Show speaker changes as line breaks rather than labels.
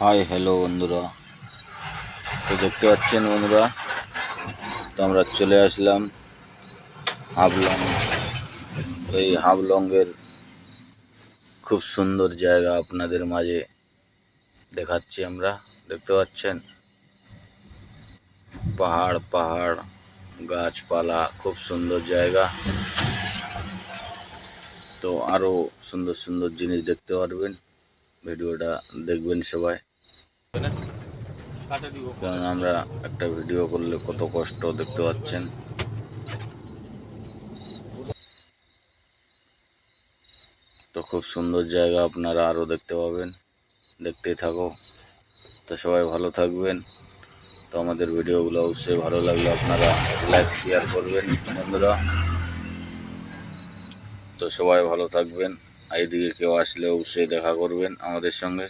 Hi hello বন্ধুরা, তো দেখতে পাচ্ছেন বন্ধুরা, তো আমরা চলে আসলাম হাফলং। এই হাফলংয়ের খুব সুন্দর জায়গা আপনাদের মাঝে দেখাচ্ছি আমরা। দেখতে পাচ্ছেন পাহাড় পাহাড়, গাছপালা, খুব সুন্দর জায়গা। তো আরও সুন্দর সুন্দর জিনিস দেখতে পারবেন, ভিডিওটা দেখবেন সবাই। কারণ আমরা একটা ভিডিও করলে কত কষ্ট দেখতে পাচ্ছেন। তো খুব সুন্দর জায়গা, আপনারা আরও দেখতে পাবেন, দেখতেই থাকো। তো সবাই ভালো থাকবেন। তো আমাদের ভিডিওগুলো অবশ্যই ভালো লাগলে আপনারা লাইক শেয়ার করবেন বন্ধুরা। তো সবাই ভালো থাকবেন। এইদিকে কেউ আসলে অবশ্যই দেখা করবেন আমাদের সঙ্গে।